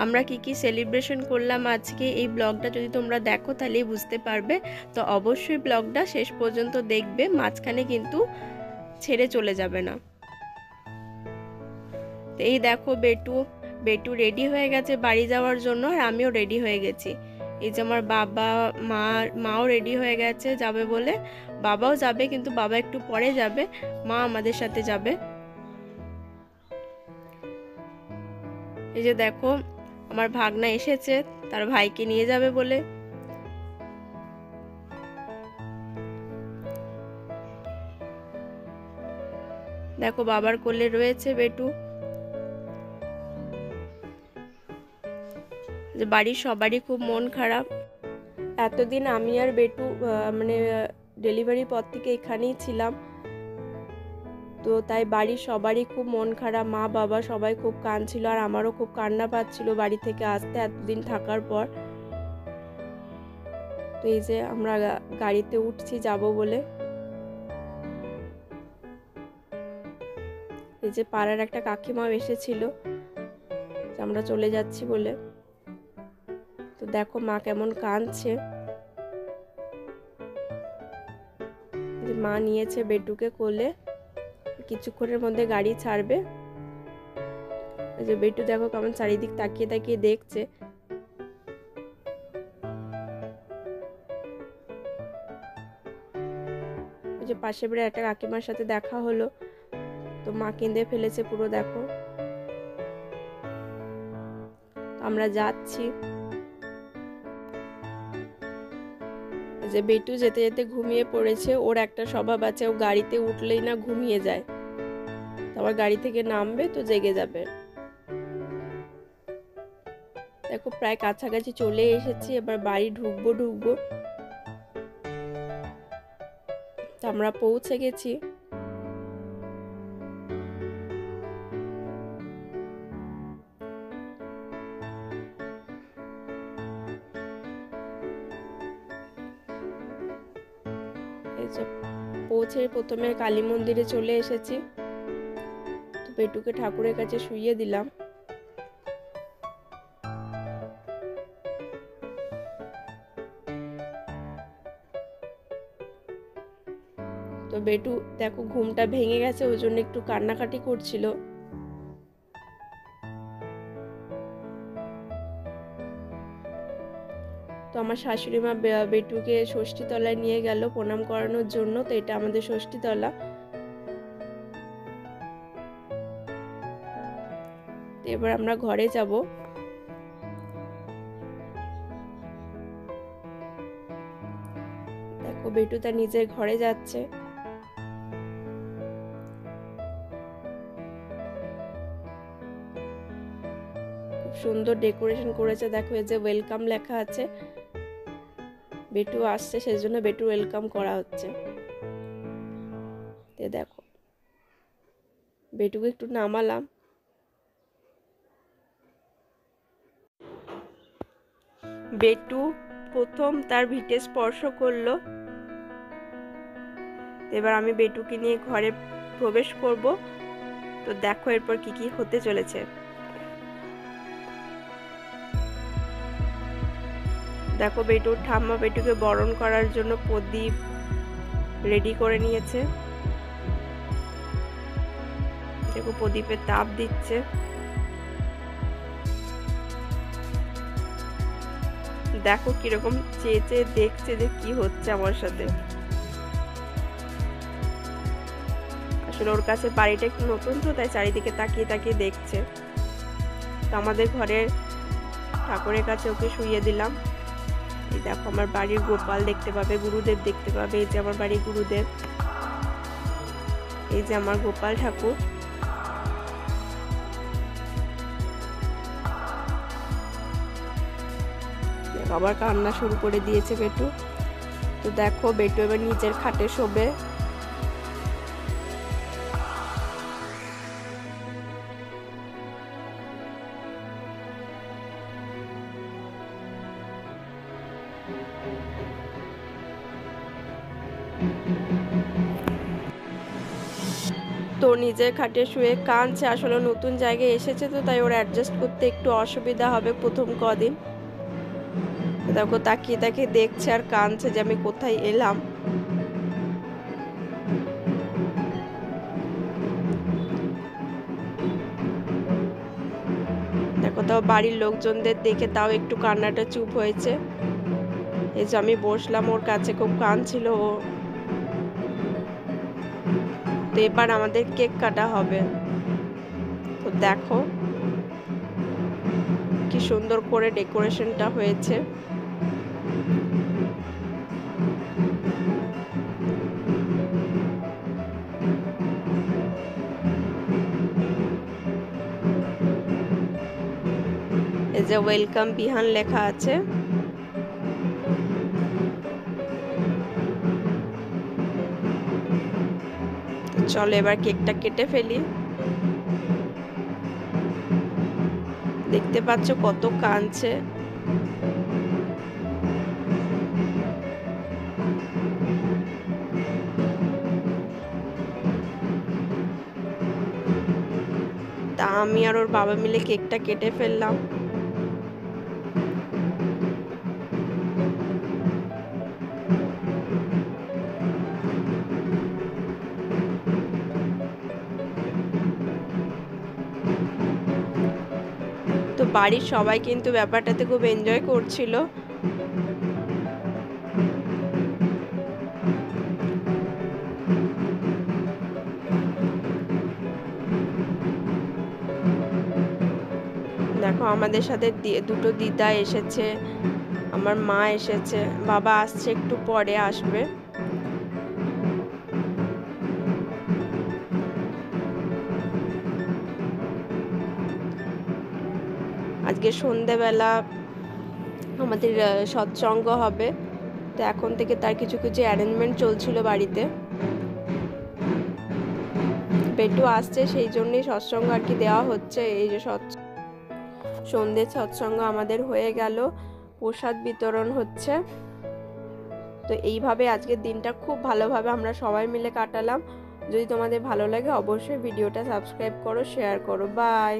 আমরা কি সেলিব্রেশন করলাম আজকে, এই ব্লগটা যদি তোমরা দেখো তাহলেই বুঝতে পারবে। তো অবশ্যই ব্লগটা শেষ পর্যন্ত দেখবে, মাঝখানে কিন্তু ছেড়ে চলে যাবে না। তো এই দেখো বেটু রেডি হয়ে গেছে বাড়ি যাওয়ার জন্য, আর আমিও রেডি হয়ে গেছি। এই যে আমার বাবা মাও রেডি হয়ে গেছে যাবে বলে। বাবাও যাবে, কিন্তু বাবা একটু পরে যাবে, মা আমাদের সাথে যাবে। এই যে দেখো আমার ভাগনা এসেছে তার ভাইকে নিয়ে যাবে বলে। দেখো বাবার কোলে রয়েছে বেটু। যে বাড়ির সবারই খুব মন খারাপ। এতদিন আমি আর বেটু মানে ডেলিভারির পর থেকে এখানেই ছিলাম, তো তাই বাড়ির সবারই খুব মন খারাপ, মা বাবা সবাই খুব কাঁদছিল, আর আমারও খুব কান্না পাচ্ছিল বাড়ি থেকে আসতে এতদিন থাকার পর। তো এই যে আমরা গাড়িতে উঠছি যাব বলে। এই যে পাড়ার একটা কাকিমা এসেছিল, আমরা চলে যাচ্ছি বলে। তো দেখো মা কেমন কাঁদছে। মা নিয়েছে বেটুকে কোলে, কিছুক্ষণের মধ্যে গাড়ি ছাড়বে। যে বেটু দেখো কেমন চারিদিক তাকিয়ে তাকিয়ে দেখছে। ওই যে পাশে বেড়ে একটা কাকিমার সাথে দেখা হলো, তো মা কেঁদে ফেলেছে পুরো। দেখো আমরা যাচ্ছি। যে বেটু যেতে যেতে ঘুমিয়ে পড়েছে, ওর একটা স্বভাব আছে, ও গাড়িতে উঠলেই না ঘুমিয়ে যায়, আবার গাড়ি থেকে নামবে তো জেগে যাবে। দেখো প্রায় কাছাকাছি চলে এসেছি, এবার বাড়ি ঢুকবো। আমরা পৌঁছে গেছি। পৌঁছে প্রথমে কালী মন্দিরে চলে এসেছি, তো বেটুকে ঠাকুরের কাছে শুইয়ে দিলাম। তো বেটু দেখো ঘুমটা ভেঙে গেছে, ওই জন্য একটু কান্নাকাটি করছিল। তো আমার শাশুড়ি মা বেটুকে ষষ্ঠী তলায় নিয়ে গেল প্রণাম করানোর জন্য। তো এটা আমাদের ষষ্ঠী তলা। এবার আমরা ঘরে যাব। দেখো বেটু তার নিজের ঘরে যাচ্ছে। খুব সুন্দর ডেকোরেশন করেছে, দেখো এই যে ওয়েলকাম লেখা আছে। বেটু আসছে সেজন্য বেটু ওয়েলকাম করা হচ্ছে। দেখো বেটুকে একটু নামালাম। বেটু প্রথম তার ভিটে স্পর্শ করলো। এবার আমি বেটুকে নিয়ে ঘরে প্রবেশ করব। তো দেখো এরপর কি হতে চলেছে। দেখো বেটুর ঠাম্মা বেটুকে বরণ করার জন্য প্রদীপ রেডি করে নিয়েছে। দেখো প্রদীপের তাপ দিচ্ছে। দেখো কিরকম চেয়ে চেয়ে দেখছে যে কি হচ্ছে আমার সাথে। আসলে ওর কাছে বাড়িটা একটু নতুন, তো তাই চারিদিকে তাকিয়ে তাকিয়ে দেখছে। তো আমাদের ঘরের ঠাকুরের কাছে ওকে শুইয়ে দিলাম। এই দেখো আমার বাড়ির গোপাল দেখতে পাবে, গুরুদেব দেখতে পাবে। এই যে আমার বাড়ির গুরুদেব, এই যে আমার গোপাল ঠাকুর। আবার কান্না শুরু করে দিয়েছে বেটু। তো দেখো বেটু এবার নিচের খাটে শোবে। তো নিজের খাটে শুয়ে কাঁদছে, আসলে নতুন জায়গায় এসেছে তো তাই ওর অ্যাডজাস্ট করতে একটু অসুবিধা হবে প্রথম কদিন। দেখো তাকিয়ে তাকিয়ে দেখছে আর কাঁদছে যে আমি কোথায় এলাম। দেখো তাও বাড়ির লোকজনদের দেখে তাও একটু কান্নাটা চুপ হয়েছে। এই যে আমি বসলাম ওর কাছে, খুব কাঁদছিল ও। তো এবার আমাদের কেক কাটা হবে। তো দেখো কি সুন্দর করে ডেকোরেশনটা হয়েছে। এই যে ওয়েলকাম বিহান লেখা আছে। চলো এবার কেকটা কেটে ফেলি। দেখতে পাচ্ছ কত কাঁদছে। তা আমি আর ওর বাবা মিলে কেকটা কেটে ফেললাম। তো বাড়ির সবাই কিন্তু ব্যাপারটাতে খুব এনজয় করছিল। দেখো আমাদের সাথে দুটো দিদা এসেছে, আমার মা এসেছে, বাবা আসছে একটু পরে আসবে। আজকে সন্ধেবেলা আমাদের সৎসঙ্গ হবে, তো এখন থেকে তার কিছু কিছু অ্যারেঞ্জমেন্ট চলছিল বাড়িতে। বেটু আসছে সেই জন্যই সৎসঙ্গ আর কি দেওয়া হচ্ছে। এই যে সন্ধ্যে সৎসঙ্গ আমাদের হয়ে গেল, প্রসাদ বিতরণ হচ্ছে। তো এইভাবে আজকের দিনটা খুব ভালোভাবে আমরা সবাই মিলে কাটালাম। যদি তোমাদের ভালো লাগে অবশ্যই ভিডিওটা সাবস্ক্রাইব করো, শেয়ার করো। বাই।